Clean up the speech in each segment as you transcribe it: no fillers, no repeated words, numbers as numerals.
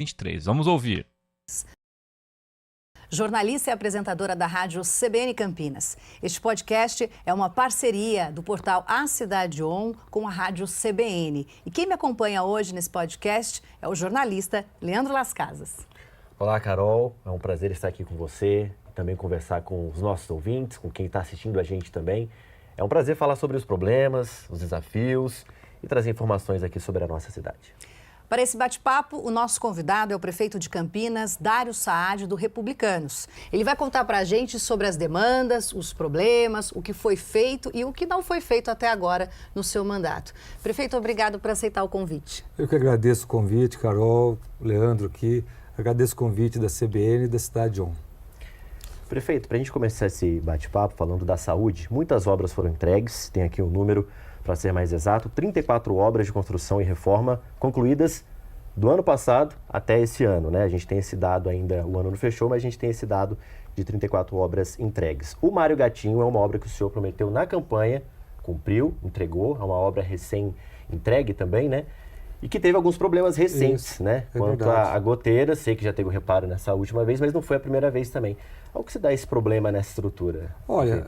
2023. Vamos ouvir. Jornalista e apresentadora da rádio CBN Campinas. Este podcast é uma parceria do portal A Cidade On com a rádio CBN. E quem me acompanha hoje nesse podcast é o jornalista Leandro Las Casas. Olá, Carol. É um prazer estar aqui com você, também conversar com os nossos ouvintes, com quem está assistindo a gente também. É um prazer falar sobre os problemas, os desafios e trazer informações aqui sobre a nossa cidade. Para esse bate-papo, o nosso convidado é o prefeito de Campinas, Dário Saad, do Republicanos. Ele vai contar para a gente sobre as demandas, os problemas, o que foi feito e o que não foi feito até agora no seu mandato. Prefeito, obrigado por aceitar o convite. Eu que agradeço o convite, Carol, Leandro aqui. Agradeço o convite da CBN e da Cidade On. Prefeito, para a gente começar esse bate-papo falando da saúde, muitas obras foram entregues, tem aqui um número, para ser mais exato, 34 obras de construção e reforma concluídas do ano passado até esse ano, né? A gente tem esse dado ainda, o ano não fechou, mas a gente tem esse dado de 34 obras entregues. O Mário Gatinho é uma obra que o senhor prometeu na campanha, cumpriu, entregou, é uma obra recém-entregue também, né? E que teve alguns problemas recentes, Isso, né? Quanto à goteira, sei que já teve um reparo nessa última vez, mas não foi a primeira vez também. Ao que se dá esse problema nessa estrutura? Olha,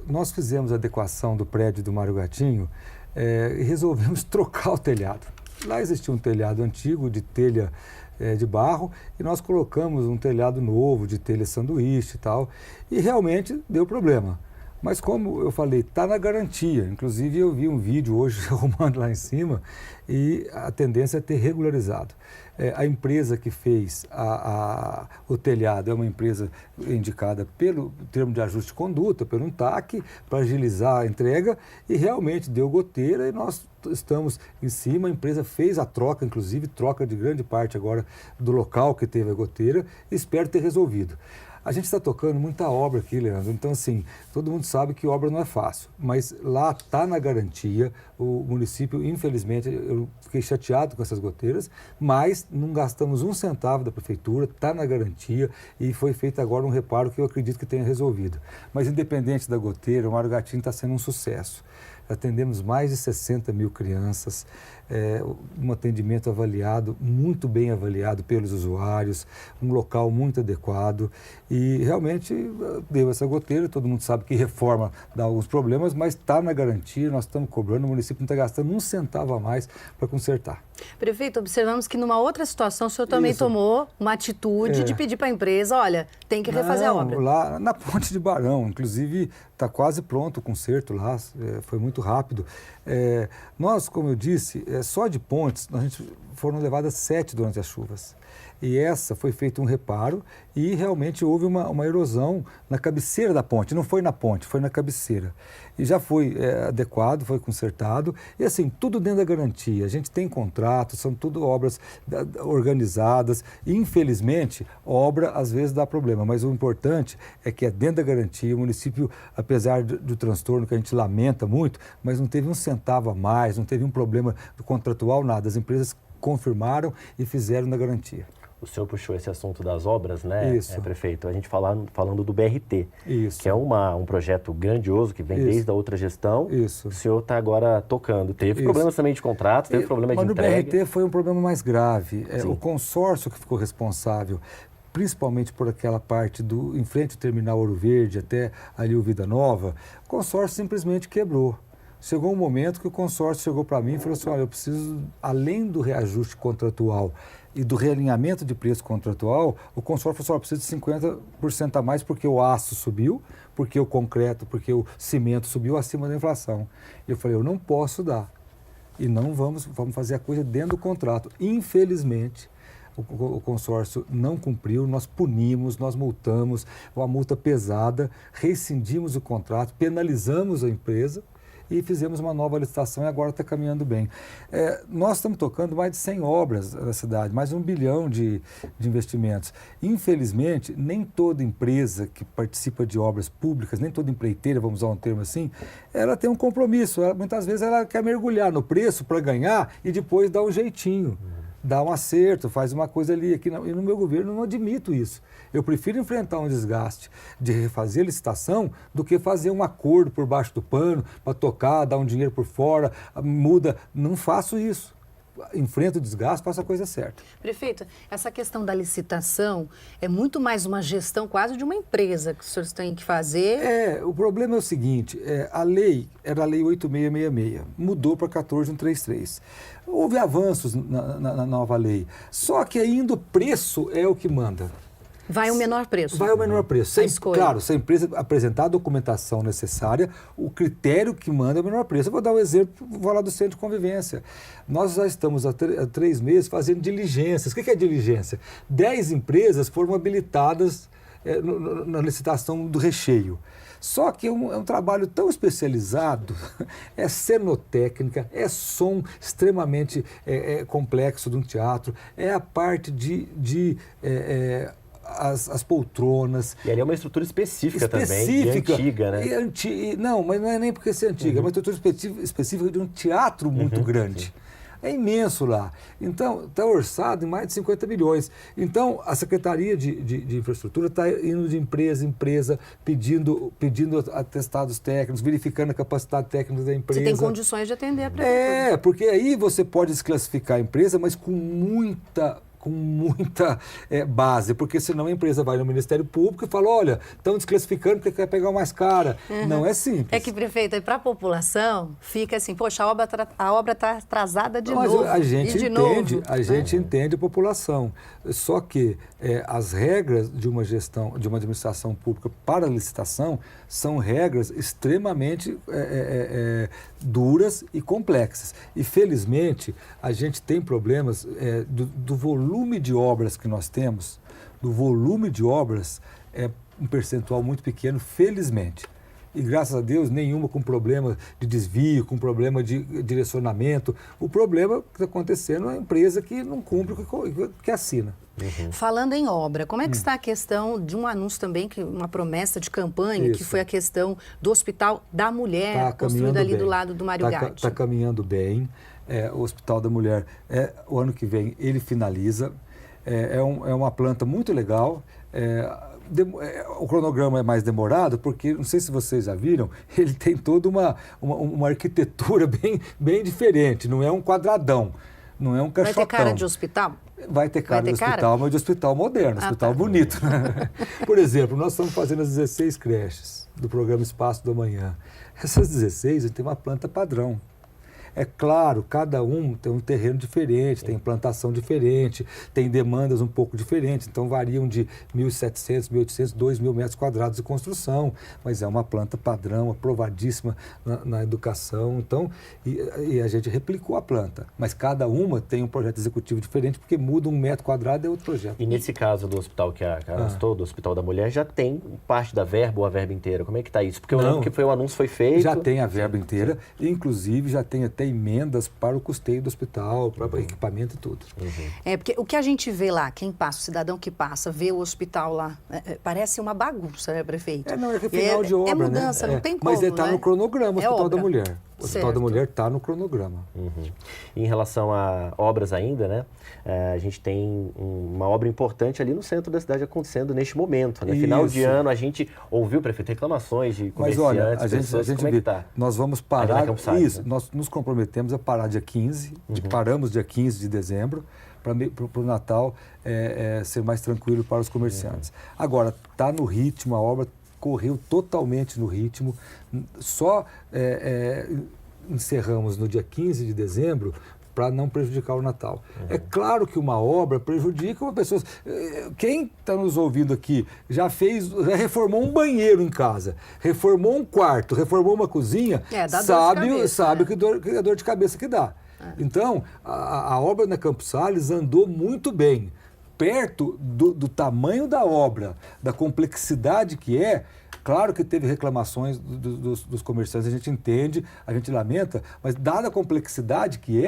nós fizemos a adequação do prédio do Mário Gatinho e resolvemos trocar o telhado. Lá existia um telhado antigo de telha de barro e nós colocamos um telhado novo de telha sanduíche e tal. E realmente deu problema. Mas como eu falei, está na garantia. Inclusive eu vi um vídeo hoje arrumando lá em cima e a tendência é ter regularizado. A empresa que fez o telhado é uma empresa indicada pelo termo de ajuste de conduta, pelo ANTAC, para agilizar a entrega e realmente deu goteira e nós estamos em cima. A empresa fez a troca, inclusive troca de grande parte agora do local que teve a goteira e espero ter resolvido. A gente está tocando muita obra aqui, Leandro, então assim, todo mundo sabe que obra não é fácil, mas lá está na garantia, o município, infelizmente, eu fiquei chateado com essas goteiras, mas não gastamos um centavo da prefeitura, está na garantia e foi feito agora um reparo que eu acredito que tenha resolvido. Mas independente da goteira, o Mário Gatinho está sendo um sucesso. Atendemos mais de 60 mil crianças, um atendimento avaliado, muito bem avaliado pelos usuários, um local muito adequado e realmente deu essa goteira. Todo mundo sabe que reforma dá alguns problemas, mas está na garantia, nós estamos cobrando, o município não está gastando um centavo a mais para consertar. Prefeito, observamos que numa outra situação o senhor também tomou uma atitude de pedir para a empresa, olha, tem que refazer a obra. Lá na Ponte de Barão, inclusive está quase pronto o conserto lá, foi muito rápido. Nós, como eu disse, só de pontes, foram levadas 7 durante as chuvas. E essa foi feito um reparo e realmente houve uma erosão na cabeceira da ponte. Não foi na ponte, foi na cabeceira. E já foi adequado, foi consertado. E assim, tudo dentro da garantia. A gente tem contratos, são tudo obras organizadas. E, infelizmente, obra às vezes dá problema. Mas o importante é que é dentro da garantia. O município, apesar do transtorno que a gente lamenta muito, mas não teve um centavo a mais, não teve um problema contratual, nada. As empresas confirmaram e fizeram na garantia. O senhor puxou esse assunto das obras, né, Isso. Prefeito? A gente falando do BRT, Isso. que é um projeto grandioso que vem desde a outra gestão. Isso. O senhor está agora tocando. Teve problemas também de contrato, teve problema de entrega. Mas no BRT foi um problema mais grave. O consórcio que ficou responsável, principalmente por aquela parte em frente ao terminal Ouro Verde até ali o Vida Nova, o consórcio simplesmente quebrou. Chegou um momento que o consórcio chegou para mim e falou assim, olha, eu preciso, além do reajuste contratual e do realinhamento de preço contratual, o consórcio falou assim, eu preciso de 50% a mais porque o aço subiu, porque o concreto, porque o cimento subiu acima da inflação. E eu falei, eu não posso dar. E não vamos fazer a coisa dentro do contrato. Infelizmente, o consórcio não cumpriu, nós punimos, nós multamos, uma multa pesada, rescindimos o contrato, penalizamos a empresa, e fizemos uma nova licitação e agora está caminhando bem. Nós estamos tocando mais de 100 obras na cidade, mais de 1 bilhão de investimentos. Infelizmente, nem toda empresa que participa de obras públicas, nem toda empreiteira, vamos usar um termo assim, ela tem um compromisso. Muitas vezes ela quer mergulhar no preço para ganhar e depois dar um jeitinho. Dá um acerto, faz uma coisa ali. Aqui, e no meu governo eu não admito isso. Eu prefiro enfrentar um desgaste de refazer a licitação do que fazer um acordo por baixo do pano para tocar, dar um dinheiro por fora, muda. Não faço isso. enfrenta o desgaste, faça a coisa certa. Prefeito, essa questão da licitação é muito mais uma gestão quase de uma empresa que os senhores têm que fazer. O problema é o seguinte, a lei era a Lei 8666, mudou para 14133. Houve avanços na nova lei, só que ainda o preço é o que manda. Vai o menor preço. Vai o menor preço. Claro, se a empresa apresentar a documentação necessária, o critério que manda é o menor preço. Eu vou dar um exemplo, vou falar do centro de convivência. Nós já estamos há 3 meses fazendo diligências. O que é diligência? 10 empresas foram habilitadas na licitação do recheio. Só que é um trabalho tão especializado, é cenotécnica, é som extremamente complexo de um teatro, é a parte as poltronas. E ali é uma estrutura específica também, e antiga, né? Não, mas não é nem porque ser antiga, é uma estrutura específica de um teatro muito grande. Sim. É imenso lá. Então, está orçado em mais de 50 milhões. Então, a Secretaria de Infraestrutura está indo de empresa em empresa, pedindo atestados técnicos, verificando a capacidade técnica da empresa. Você tem condições de atender a prefeitura. Porque aí você pode desclassificar a empresa, mas com muita base, porque senão a empresa vai no Ministério Público e fala, olha, estão desclassificando porque quer pegar o mais cara. Não é simples. É que, prefeito, para a população fica assim, poxa, a obra está atrasada de novo. Mas a gente entende a população. Só que as regras de uma gestão, de uma administração pública para a licitação são regras extremamente duras e complexas. E, felizmente, a gente tem problemas do volume de obras que nós temos, é um percentual muito pequeno, felizmente. E, graças a Deus, nenhuma com problema de desvio, com problema de direcionamento. O problema que está acontecendo é a empresa que não cumpre o que assina. Falando em obra, como é que está a questão de um anúncio também, uma promessa de campanha, que foi a questão do Hospital da Mulher, construído ali do lado do Mário Gatti? Está caminhando bem. O Hospital da Mulher, o ano que vem, ele finaliza. É uma planta muito legal. O cronograma é mais demorado, porque, não sei se vocês já viram, ele tem toda uma arquitetura bem diferente. Não é um quadradão, não é um caixotão. Vai ter cara de hospital? Vai ter cara de hospital, mas de hospital moderno, hospital bonito. Né? Por exemplo, nós estamos fazendo as 16 creches do programa Espaço do Amanhã. Essas 16, a gente tem uma planta padrão. É claro, cada um tem um terreno diferente, tem implantação diferente, tem demandas um pouco diferentes, então variam de 1.700, 1.800, 2.000 metros quadrados de construção, mas é uma planta padrão, aprovadíssima na educação, então, e a gente replicou a planta, mas cada uma tem um projeto executivo diferente, porque muda 1 metro quadrado é outro projeto. E nesse caso do hospital que a Carla citou, do Hospital da Mulher, já tem parte da verba ou a verba inteira? Como é que está isso? Porque eu lembro que o anúncio foi feito. Já tem a verba inteira, inclusive já tem até emendas para o custeio do hospital, para equipamento e tudo. Porque o que a gente vê lá, quem passa, o cidadão que passa, vê o hospital lá, parece uma bagunça, né, prefeito? Não, é final de obra, mudança, né? não tem como, mas ele está no cronograma, o Hospital da Mulher. O Hospital da Mulher está no cronograma. Em relação a obras ainda, né? A gente tem uma obra importante ali no centro da cidade acontecendo neste momento. Né? Final de ano, a gente ouviu, prefeito, reclamações de comerciantes, mas olha, a gente como é que tá? Nós vamos parar, Salles, né? Nós nos comprometemos a parar dia 15, paramos dia 15 de dezembro, para o Natal ser mais tranquilo para os comerciantes. Agora, está no ritmo, a obra correu totalmente no ritmo, só encerramos no dia 15 de dezembro para não prejudicar o Natal. É claro que uma obra prejudica uma pessoa. Quem está nos ouvindo aqui já reformou um banheiro em casa, reformou um quarto, reformou uma cozinha, sabe que a dor de cabeça que dá. Então, a obra na Campos Salles andou muito bem. Perto do tamanho da obra, da complexidade que é, claro que teve reclamações dos comerciantes, a gente entende, a gente lamenta, mas dada a complexidade que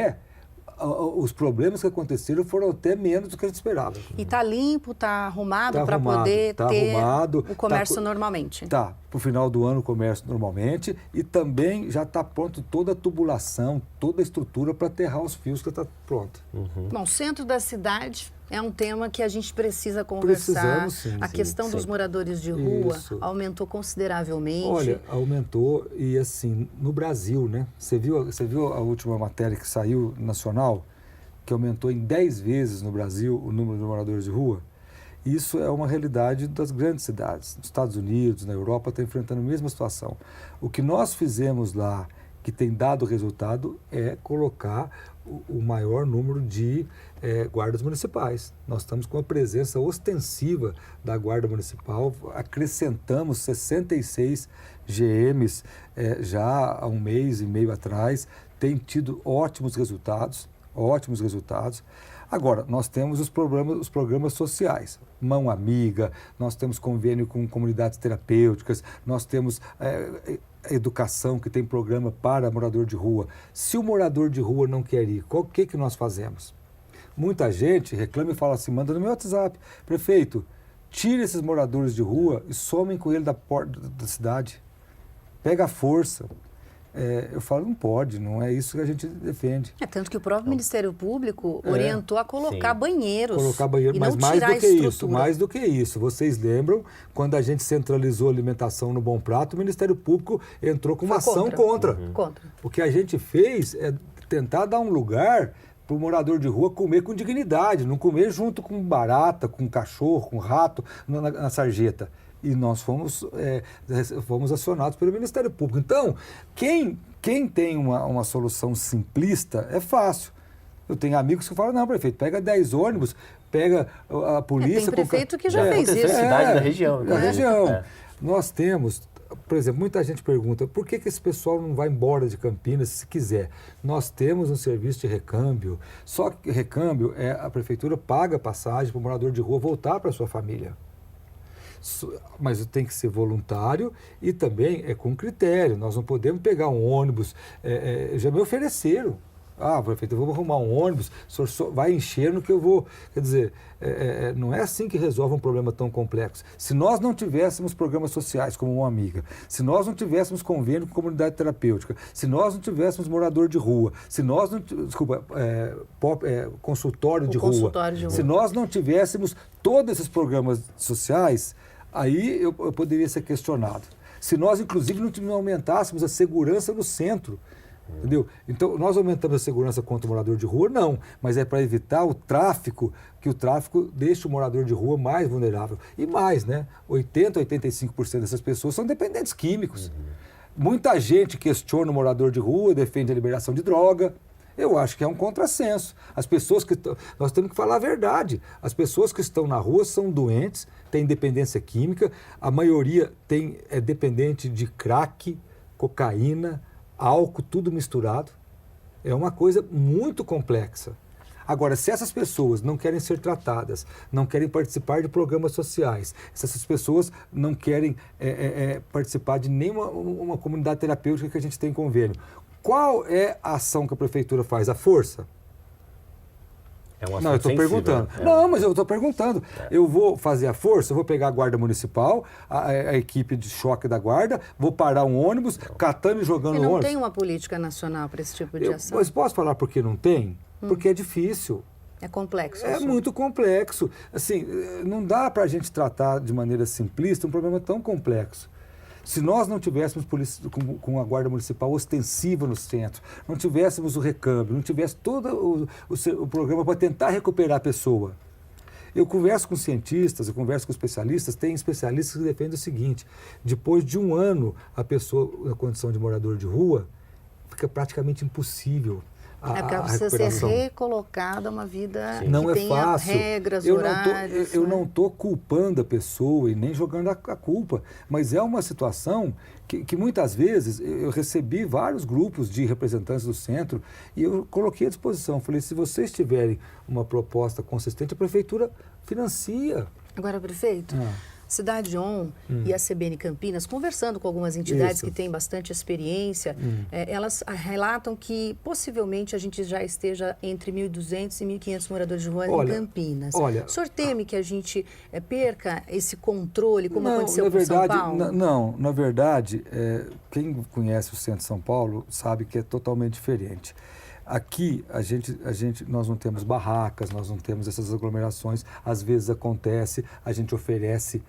os problemas que aconteceram foram até menos do que a gente esperava. E está limpo, está arrumado para poder ter o comércio normalmente? Tá, para o final do ano o comércio normalmente e também já está pronto toda a tubulação, toda a estrutura para aterrar os fios que está pronto. Bom, centro da cidade é um tema que a gente precisa conversar. Precisamos, sim. A questão dos moradores de rua aumentou consideravelmente. Olha, aumentou e assim, no Brasil, né? Você viu a última matéria que saiu nacional? que aumentou em 10 vezes no Brasil o número de moradores de rua. Isso é uma realidade das grandes cidades. Nos Estados Unidos, na Europa, está enfrentando a mesma situação. O que nós fizemos lá, que tem dado resultado, é colocar o maior número de guardas municipais. Nós estamos com a presença ostensiva da Guarda Municipal, acrescentamos 66 GMs já há um mês e meio atrás, tem tido ótimos resultados. Agora, nós temos os programas sociais, Mão Amiga, nós temos convênio com comunidades terapêuticas, nós temos educação que tem programa para morador de rua. Se o morador de rua não quer ir, o que nós fazemos? Muita gente reclama e fala assim, manda no meu WhatsApp, prefeito, tire esses moradores de rua e somem com ele da porta da cidade. Pega a força. Eu falo, não pode, não é isso que a gente defende. Tanto que o próprio Ministério Público orientou a colocar banheiros. E mas mais do que isso. Vocês lembram, quando a gente centralizou a alimentação no Bom Prato, o Ministério Público entrou com uma ação contra. O que a gente fez é tentar dar um lugar para o morador de rua comer com dignidade, não comer junto com barata, com cachorro, com rato na sarjeta. E nós fomos acionados pelo Ministério Público. Então, quem tem uma solução simplista, é fácil. Eu tenho amigos que falam, não, prefeito, pega 10 ônibus, pega a polícia... Tem prefeito que já fez isso. Cidade da região. Da região. Nós temos, por exemplo, muita gente pergunta, por que esse pessoal não vai embora de Campinas se quiser? Nós temos um serviço de recâmbio, só que recâmbio a prefeitura paga passagem para o morador de rua voltar para a sua família. Mas tem que ser voluntário e também com critério. Nós não podemos pegar um ônibus. Já me ofereceram. Prefeito, eu vou arrumar um ônibus, o senhor só vai encher no que eu vou... Quer dizer, não é assim que resolve um problema tão complexo. Se nós não tivéssemos programas sociais como Uma Amiga, se nós não tivéssemos convênio com comunidade terapêutica, se nós não tivéssemos morador de rua, se nós não... consultório de rua. Se nós não tivéssemos todos esses programas sociais, aí eu poderia ser questionado. Se nós, inclusive, não aumentássemos a segurança no centro, entendeu? Então, nós aumentamos a segurança contra o morador de rua? Não, mas é para evitar o tráfico, que o tráfico deixe o morador de rua mais vulnerável. E mais, né? 80%, 85% dessas pessoas são dependentes químicos. Muita gente questiona o morador de rua, defende a liberação de droga. Eu acho que é um contrassenso. As pessoas que nós temos que falar a verdade. As pessoas que estão na rua são doentes, têm dependência química, a maioria é dependente de crack, cocaína, álcool, tudo misturado. É uma coisa muito complexa. Agora, se essas pessoas não querem ser tratadas, não querem participar de programas sociais, se essas pessoas não querem participar de nenhuma comunidade terapêutica que a gente tem convênio, qual é a ação que a prefeitura faz? A força? Não, eu estou perguntando. Não, mas eu estou perguntando. Eu vou fazer a força, eu vou pegar a guarda municipal, a equipe de choque da guarda, vou parar um ônibus, catando e jogando no ônibus. Não tem uma política nacional para esse tipo de ação? Mas posso falar por que não tem? Porque é difícil. É complexo. É muito complexo. Assim, não dá para a gente tratar de maneira simplista um problema tão complexo. Se nós não tivéssemos com a Guarda Municipal ostensiva no centro, não tivéssemos o recâmbio, não tivesse todo o programa para tentar recuperar a pessoa. Eu converso com cientistas, eu converso com especialistas, tem especialistas que defendem o seguinte, depois de um ano a pessoa na condição de morador de rua, fica praticamente impossível porque ela precisa ser recolocada a uma vida não que é tenha fácil. Regras, horários. Eu não estou culpando a pessoa e nem jogando a culpa, mas é uma situação que muitas vezes eu recebi vários grupos de representantes do centro e eu coloquei à disposição. Falei, se vocês tiverem uma proposta consistente, a prefeitura financia. Agora, prefeito... Cidade On e a CBN Campinas, conversando com algumas entidades que têm bastante experiência, elas relatam que possivelmente a gente já esteja entre 1.200 e 1.500 moradores de rua em Campinas. O senhor teme que a gente perca esse controle, como aconteceu com São Paulo? Não, na verdade, quem conhece o centro de São Paulo sabe que é totalmente diferente. Aqui, nós não temos barracas, nós não temos essas aglomerações, às vezes acontece, a gente oferece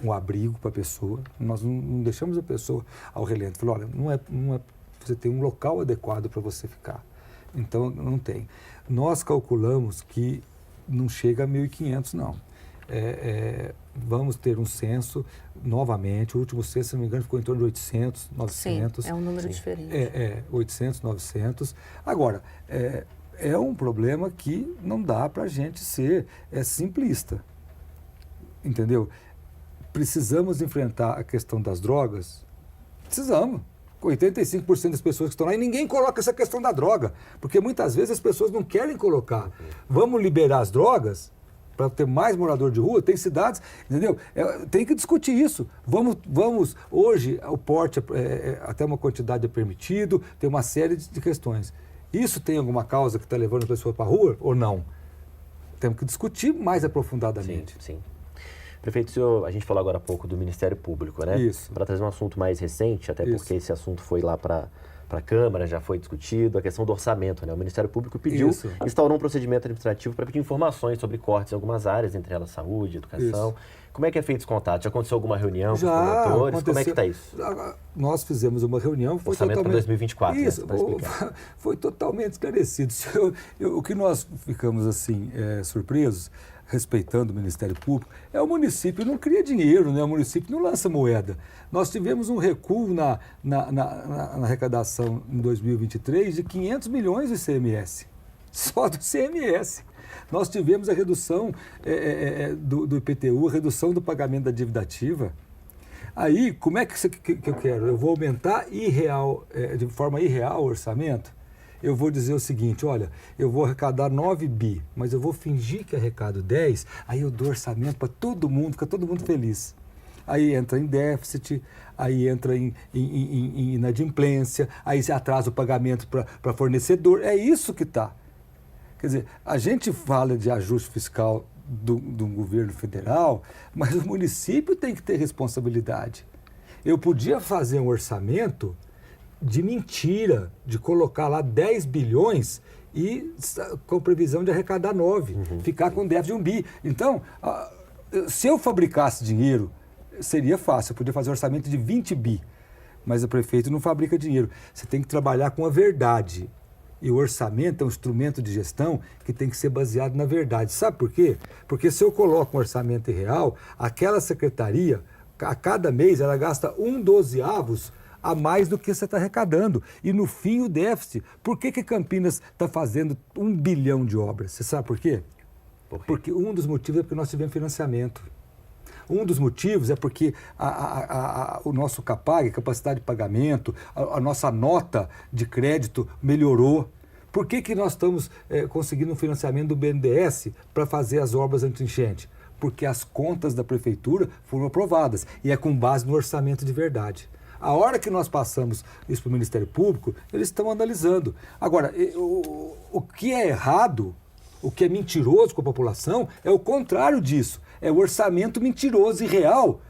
um abrigo para a pessoa, nós não deixamos a pessoa ao relento. Falei, olha, não é, você tem um local adequado para você ficar. Então, não tem. Nós calculamos que não chega a 1.500, não. Vamos ter um censo novamente. O último censo, se não me engano, ficou em torno de 800, 900. Sim, é um número diferente. 800, 900. Agora, é um problema que não dá para a gente ser simplista. Entendeu? Precisamos enfrentar a questão das drogas? Precisamos. 85% das pessoas que estão lá, e ninguém coloca essa questão da droga, porque muitas vezes as pessoas não querem colocar. Vamos liberar as drogas para ter mais morador de rua? Tem cidades, entendeu? Tem que discutir isso. Vamos hoje, o porte, até uma quantidade é permitido, tem uma série de questões. Isso tem alguma causa que está levando a pessoa para a rua ou não? Temos que discutir mais aprofundadamente. Sim. Prefeito, a gente falou agora há pouco do Ministério Público, né? Isso. Para trazer um assunto mais recente, até porque esse assunto foi lá para a Câmara, já foi discutido, a questão do orçamento, né? O Ministério Público instaurou um procedimento administrativo para pedir informações sobre cortes em algumas áreas, entre elas saúde, educação. Como é que é feito esse contato? Já aconteceu alguma reunião com os promotores? Como é que está isso? Nós fizemos uma reunião. Orçamento para 2024, isso, né? Foi totalmente esclarecido. O que nós ficamos assim surpresos, respeitando o Ministério Público, o município não cria dinheiro, né? O município não lança moeda. Nós tivemos um recuo na arrecadação em 2023 de 500 milhões do ICMS, só do ICMS. Nós tivemos a redução do IPTU, a redução do pagamento da dívida ativa. Aí, como é que eu quero? Eu vou aumentar de forma irreal o orçamento? Eu vou dizer o seguinte, olha, eu vou arrecadar 9 bi, mas eu vou fingir que arrecado 10, aí eu dou orçamento para todo mundo, fica todo mundo feliz. Aí entra em déficit, aí entra em inadimplência, aí se atrasa o pagamento para fornecedor, é isso que está. Quer dizer, a gente fala de ajuste fiscal do governo federal, mas o município tem que ter responsabilidade. Eu podia fazer um orçamento de mentira, de colocar lá 10 bilhões e com previsão de arrecadar 9, ficar com déficit de 1 bi. Então, se eu fabricasse dinheiro, seria fácil, eu podia fazer um orçamento de 20 bi, mas o prefeito não fabrica dinheiro. Você tem que trabalhar com a verdade. E o orçamento é um instrumento de gestão que tem que ser baseado na verdade. Sabe por quê? Porque se eu coloco um orçamento irreal, aquela secretaria, a cada mês, ela gasta 1/12 a mais do que você está arrecadando. E no fim, o déficit. Por que Campinas está fazendo 1 bilhão de obras? Você sabe por quê? Porque um dos motivos é porque nós tivemos financiamento. Um dos motivos é porque o nosso CAPAG, capacidade de pagamento, a nossa nota de crédito melhorou. Por que nós estamos conseguindo um financiamento do BNDES para fazer as obras anti-enchente? Porque as contas da prefeitura foram aprovadas e é com base no orçamento de verdade. A hora que nós passamos isso para o Ministério Público, eles estão analisando. Agora, o que é errado, o que é mentiroso com a população, é o contrário disso. É o orçamento mentiroso e irreal.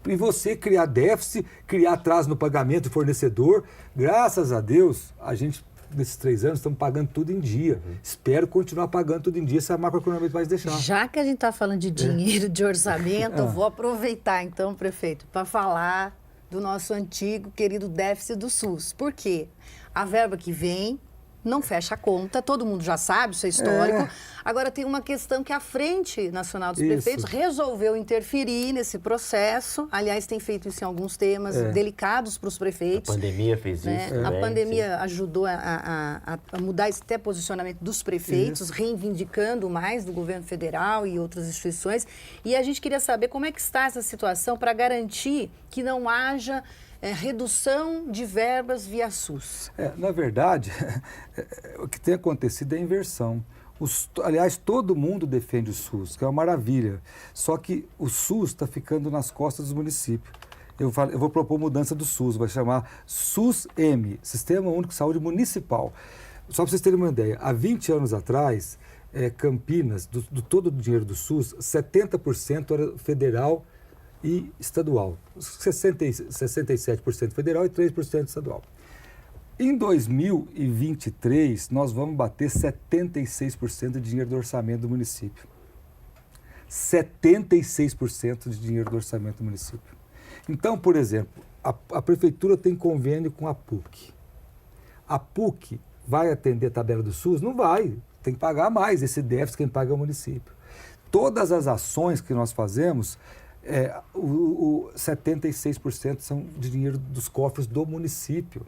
E você criar déficit, criar atraso no pagamento do fornecedor. Graças a Deus, a gente, nesses 3 anos, estamos pagando tudo em dia. Espero continuar pagando tudo em dia, se a macroeconomia vai deixar. Já que a gente está falando de dinheiro, de orçamento, eu vou aproveitar, então, prefeito, para falar do nosso antigo, querido déficit do SUS. Por quê? A verba que vem não fecha a conta, todo mundo já sabe, isso é histórico. Agora tem uma questão que a Frente Nacional dos Prefeitos resolveu interferir nesse processo. Aliás, tem feito isso em alguns temas delicados para os prefeitos. A pandemia fez isso também. A pandemia ajudou a mudar esse até posicionamento dos prefeitos, reivindicando mais do governo federal e outras instituições. E a gente queria saber como é que está essa situação para garantir que não haja redução de verbas via SUS. Na verdade, o que tem acontecido é a inversão. Aliás, todo mundo defende o SUS, que é uma maravilha. Só que o SUS está ficando nas costas dos municípios. Eu vou propor mudança do SUS, vai chamar SUS-M, Sistema Único de Saúde Municipal. Só para vocês terem uma ideia, há 20 anos atrás, Campinas, do todo o dinheiro do SUS, 70% era federal e estadual. 67% federal e 3% estadual. Em 2023, nós vamos bater 76% de dinheiro do orçamento do município. 76% de dinheiro do orçamento do município. Então, por exemplo, a prefeitura tem convênio com a PUC. A PUC vai atender a tabela do SUS? Não vai, tem que pagar mais, esse déficit quem paga é o município. Todas as ações que nós fazemos, 76% são de dinheiro dos cofres do município.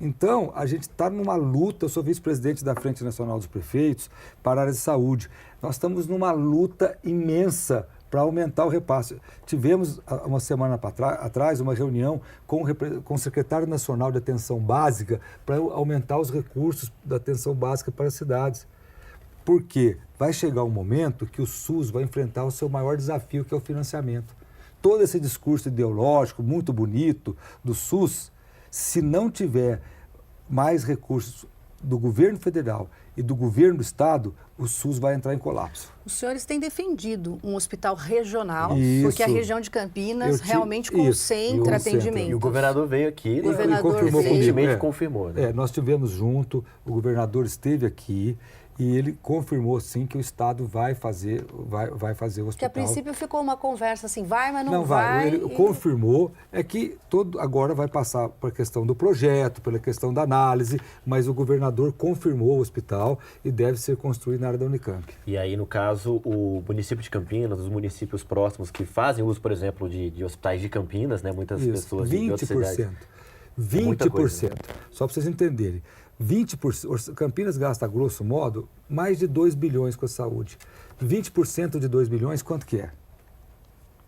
Então, a gente está numa luta, eu sou vice-presidente da Frente Nacional dos Prefeitos para a área de saúde, nós estamos numa luta imensa para aumentar o repasse. Tivemos, uma semana atrás, uma reunião com o secretário nacional de atenção básica para aumentar os recursos da atenção básica para as cidades. Porque vai chegar um momento que o SUS vai enfrentar o seu maior desafio, que é o financiamento. Todo esse discurso ideológico, muito bonito, do SUS, se não tiver mais recursos do governo federal e do governo do estado, o SUS vai entrar em colapso. Os senhores têm defendido um hospital regional, Isso. porque a região de Campinas realmente concentra atendimento. E o governador veio aqui e confirmou recentemente, comigo. confirmou. Né? Nós estivemos junto, o governador esteve aqui e ele confirmou, sim, que o estado vai fazer o hospital. Que a princípio ficou uma conversa assim, vai, mas não vai. Ele e... confirmou, que agora vai passar por questão do projeto, pela questão da análise, mas o governador confirmou o hospital e deve ser construído na área da Unicamp. E aí, no caso, o município de Campinas, os municípios próximos que fazem uso, por exemplo, de hospitais de Campinas, né? Muitas pessoas de outras cidades. 20%. Coisa, né? Só para vocês entenderem. 20%, Campinas gasta, grosso modo, mais de 2 bilhões com a saúde. 20% de 2 bilhões, quanto que é?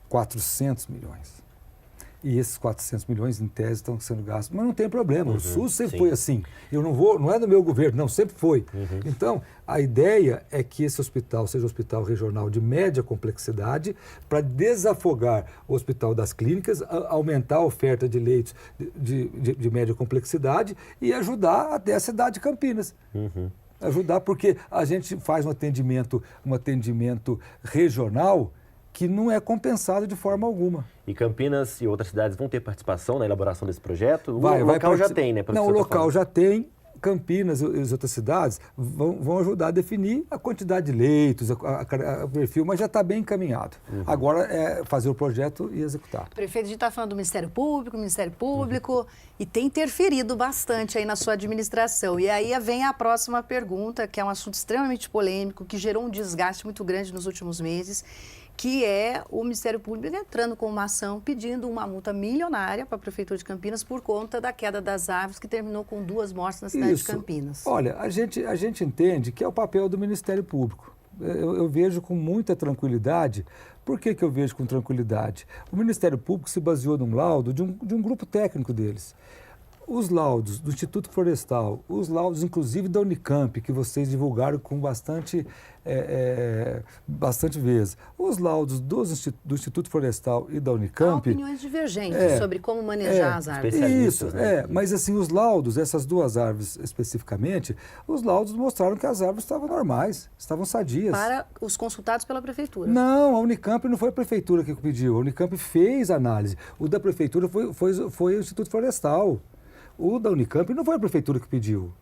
400 milhões. E esses 400 milhões, em tese, estão sendo gastos. Mas não tem problema, o SUS sempre foi assim. Eu não é do meu governo, não, sempre foi. Então, a ideia é que esse hospital seja um hospital regional de média complexidade para desafogar o hospital das clínicas, aumentar a oferta de leitos de média complexidade e ajudar até a cidade de Campinas. Ajudar, porque a gente faz um atendimento regional que não é compensado de forma alguma. E Campinas e outras cidades vão ter participação na elaboração desse projeto? O local já tem, né? Não, o local já tem. Campinas e as outras cidades vão ajudar a definir a quantidade de leitos, o perfil, mas já está bem encaminhado. Agora é fazer o projeto e executar. Prefeito, a gente está falando do Ministério Público, e tem interferido bastante aí na sua administração. E aí vem a próxima pergunta, que é um assunto extremamente polêmico, que gerou um desgaste muito grande nos últimos meses, que é o Ministério Público entrando com uma ação pedindo uma multa milionária para a Prefeitura de Campinas por conta da queda das árvores que terminou com 2 mortes na cidade de Campinas. Olha, a gente entende que é o papel do Ministério Público. Eu vejo com muita tranquilidade. Por que eu vejo com tranquilidade? O Ministério Público se baseou num laudo de um grupo técnico deles. Os laudos do Instituto Florestal, os laudos inclusive da Unicamp, que vocês divulgaram com bastante vezes, os laudos do Instituto Florestal e da Unicamp... Há opiniões divergentes sobre como manejar as árvores. Isso, mas assim, os laudos, essas 2 árvores especificamente, os laudos mostraram que as árvores estavam normais, estavam sadias. Para os consultados pela Prefeitura. Não, a Unicamp não foi a Prefeitura que pediu, a Unicamp fez a análise. O da Prefeitura foi o Instituto Florestal. O da Unicamp não foi a Prefeitura que pediu,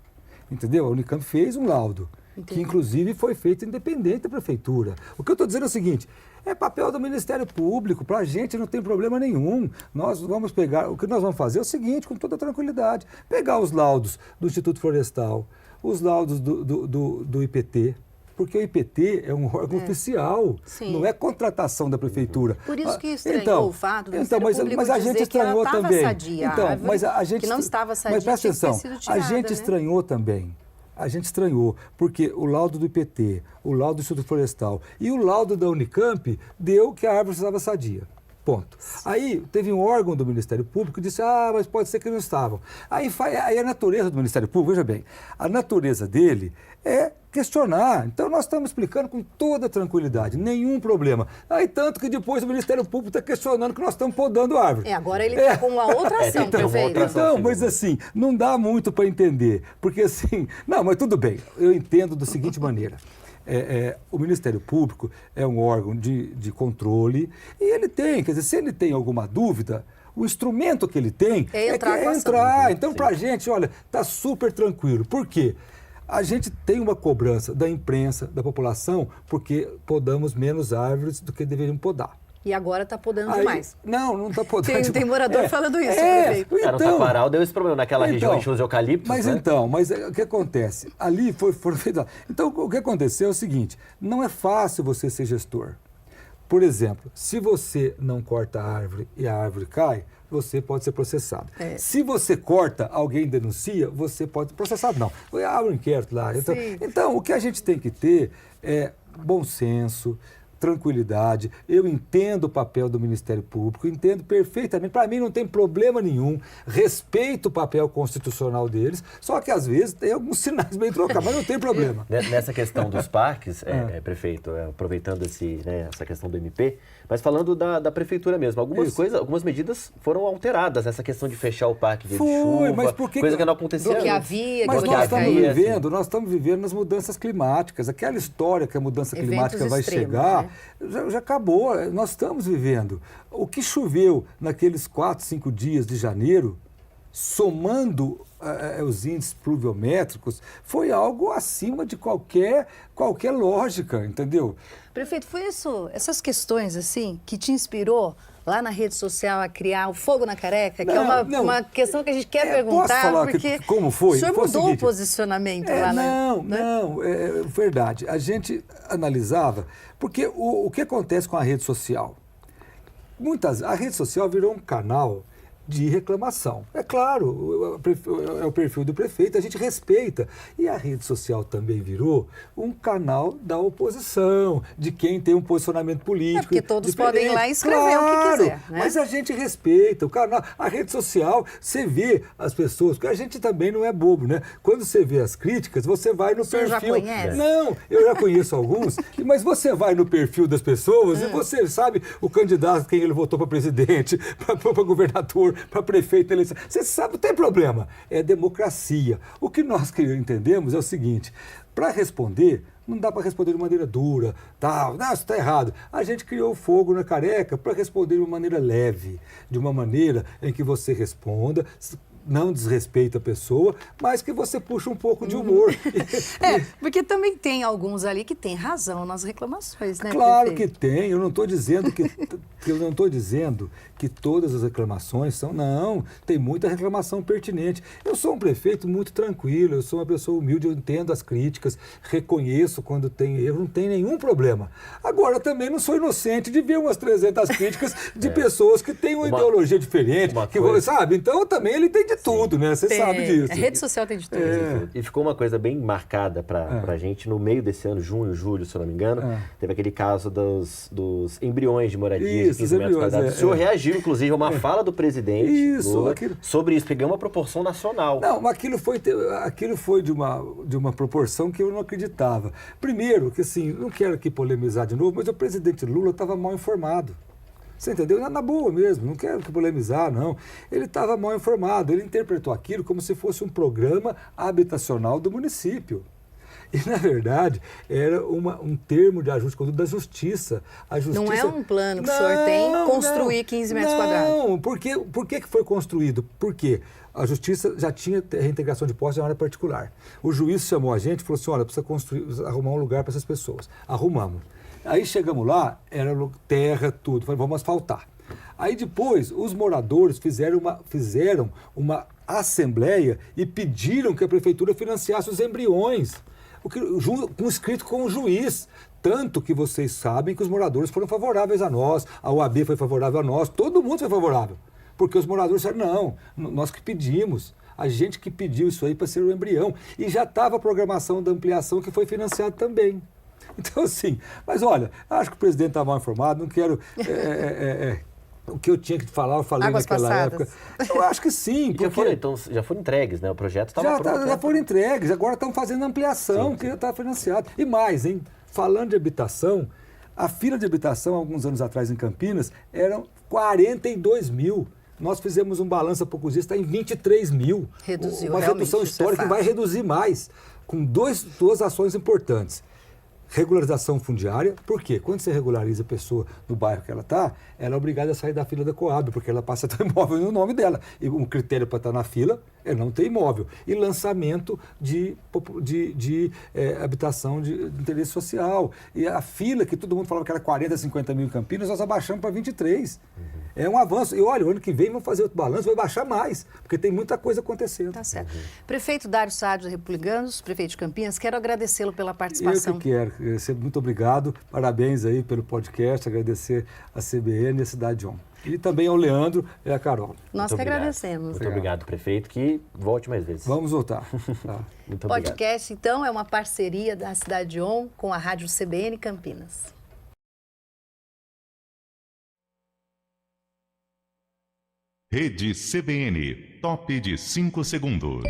entendeu? A Unicamp fez um laudo, que inclusive foi feito independente da Prefeitura. O que eu estou dizendo é o seguinte, é papel do Ministério Público, para a gente não tem problema nenhum. Nós vamos pegar, o que nós vamos fazer é o seguinte, com toda tranquilidade, pegar os laudos do Instituto Florestal, os laudos do IPT, porque o IPT é um órgão oficial, não é contratação da Prefeitura. Por isso que estranhou o fato do Ministério Público mas a gente estranhou também. Sadia, que não estava sadia, mas presta atenção, a gente estranhou também. A gente estranhou, porque o laudo do IPT, o laudo do Instituto Florestal e o laudo da Unicamp deu que a árvore estava sadia. Ponto. Aí teve um órgão do Ministério Público que disse, mas pode ser que não estavam. Aí a natureza do Ministério Público, veja bem, a natureza dele é questionar. Então nós estamos explicando com toda tranquilidade, nenhum problema. Aí tanto que depois o Ministério Público está questionando que nós estamos podando árvore. Agora ele está com uma outra ação, prefeito. Então, mas assim, não dá muito para entender, porque assim, não, mas tudo bem, eu entendo da seguinte maneira. O Ministério Público é um órgão de controle e ele tem, quer dizer, se ele tem alguma dúvida, o instrumento que ele tem é entrar. Então, para a gente, olha, está super tranquilo. Por quê? A gente tem uma cobrança da imprensa, da população, porque podamos menos árvores do que deveríamos podar. E agora está podando Aí, demais. Não está podando. Tem morador falando isso, prefeito. No Taquaral deu esse problema, naquela região de os eucaliptos, mas né? Mas o que acontece? Ali foram feitas... Então, o que aconteceu é o seguinte, não é fácil você ser gestor. Por exemplo, se você não corta a árvore e a árvore cai, você pode ser processado. Se você corta, alguém denuncia, você pode ser processado. Não, abre um inquérito lá. Então, o que a gente tem que ter é bom senso, tranquilidade. Eu entendo o papel do Ministério Público, entendo perfeitamente. Para mim não tem problema nenhum. Respeito o papel constitucional deles, só que às vezes tem alguns sinais bem trocados, mas não tem problema. Nessa questão dos parques, prefeito, aproveitando essa questão do MP, mas falando da prefeitura mesmo, algumas medidas foram alteradas, essa questão de fechar o parque de chuva, mas coisa que não acontecia. Mas nós estamos vivendo nas mudanças climáticas. Aquela história que a mudança climática vai chegar, já acabou. Nós estamos vivendo. O que choveu naqueles 4, 5 dias de janeiro, somando os índices pluviométricos, foi algo acima de qualquer lógica, entendeu? Prefeito, foi essas questões assim que te inspirou lá na rede social a criar o Fogo na Careca, que é uma questão que a gente quer perguntar, posso falar porque como foi? O senhor foi mudou o posicionamento lá, é verdade. A gente analisava, porque o que acontece com a rede social? A rede social virou um canal de reclamação. É claro, é o perfil do prefeito, a gente respeita. E a rede social também virou um canal da oposição, de quem tem um posicionamento político. Porque todos diferente. podem ir lá e escrever o que quiser. Né? Mas a gente respeita o canal. A rede social, você vê as pessoas, porque a gente também não é bobo, né? Quando você vê as críticas, você vai no perfil. Você já conhece? Não, eu já conheço alguns, mas você vai no perfil das pessoas e você sabe o candidato, quem ele votou para presidente, para governador, para prefeito, eleição. Você sabe, não tem problema. É democracia. O que nós entendemos é o seguinte, para responder, não dá para responder de maneira dura, tal, não, isso está errado. A gente criou o Fogo na Careca para responder de uma maneira leve, de uma maneira em que você responda, não desrespeita a pessoa, mas que você puxa um pouco de humor. Porque também tem alguns ali que têm razão nas reclamações, né? Claro que tem, eu não estou dizendo que todas as reclamações são, não, tem muita reclamação pertinente. Eu sou um prefeito muito tranquilo, eu sou uma pessoa humilde, eu entendo as críticas, reconheço quando tem erro, não tem nenhum problema. Agora, também não sou inocente de ver umas 300 críticas de pessoas que têm uma ideologia diferente, sabe? Então, também ele tem de tudo, né? Você sabe disso. A rede social tem de tudo. E ficou uma coisa bem marcada pra gente no meio desse ano, junho, julho, se eu não me engano, teve aquele caso dos embriões de moradia de 15 metros quadrados. O senhor reagiu, inclusive, a uma fala do presidente Lula sobre isso, pegou uma proporção nacional. Não, mas aquilo foi de uma proporção que eu não acreditava. Primeiro, que assim, não quero aqui polemizar de novo, mas o presidente Lula estava mal informado. Você entendeu? Na boa mesmo, não quero polemizar, não. Ele estava mal informado, ele interpretou aquilo como se fosse um programa habitacional do município. E, na verdade, era um termo de ajuste de conduta da Justiça. A Justiça... Não é um plano que o senhor tem construir 15 metros quadrados. Não, por que foi construído? Porque a Justiça já tinha reintegração de posse na área particular. O juiz chamou a gente e falou assim, olha, precisa arrumar um lugar para essas pessoas. Arrumamos. Aí chegamos lá, era terra, tudo. Falei, vamos asfaltar. Aí depois, os moradores fizeram uma assembleia e pediram que a prefeitura financiasse os embriões, escrito com o juiz. Tanto que vocês sabem que os moradores foram favoráveis a nós, a OAB foi favorável a nós, todo mundo foi favorável. Porque os moradores disseram, não, nós que pedimos. A gente que pediu isso aí para ser o embrião. E já estava a programação da ampliação que foi financiada também. Então, assim, mas olha, acho que o presidente está mal informado, não quero... o que eu tinha que falar, eu falei Águas naquela passadas. época. Eu acho que sim. Porque Já foram entregues, né? O projeto estava pronto. Já foram entregues, agora estão fazendo ampliação, que já está financiado. E mais, hein? Falando de habitação, a fila de habitação, alguns anos atrás em Campinas, eram 42 mil. Nós fizemos um balanço há poucos dias, está em 23 mil. Reduziu, uma redução histórica que vai reduzir mais, com duas ações importantes. regularização fundiária. Por quê? Quando você regulariza a pessoa no bairro que ela está, ela é obrigada a sair da fila da Coab, porque ela passa a ter imóvel no nome dela. E um critério para estar na fila é não ter imóvel. E lançamento de habitação de interesse social. E a fila, que todo mundo falava que era 40, 50 mil em Campinas, nós abaixamos para 23. É um avanço. E olha, o ano que vem vamos fazer outro balanço, vai baixar mais, porque tem muita coisa acontecendo. Tá certo. Prefeito Dário Saad do Republicanos, prefeito de Campinas, quero agradecê-lo pela participação. Eu que quero. Muito obrigado. Parabéns aí pelo podcast. Agradecer a CBN e a Cidade On. E também ao Leandro e a Carol. Nós que agradecemos. Muito obrigado, prefeito, que volte mais vezes. Vamos voltar. Tá. Muito obrigado. Podcast, então, é uma parceria da Cidade On com a Rádio CBN Campinas. Rede CBN, top de 5 segundos.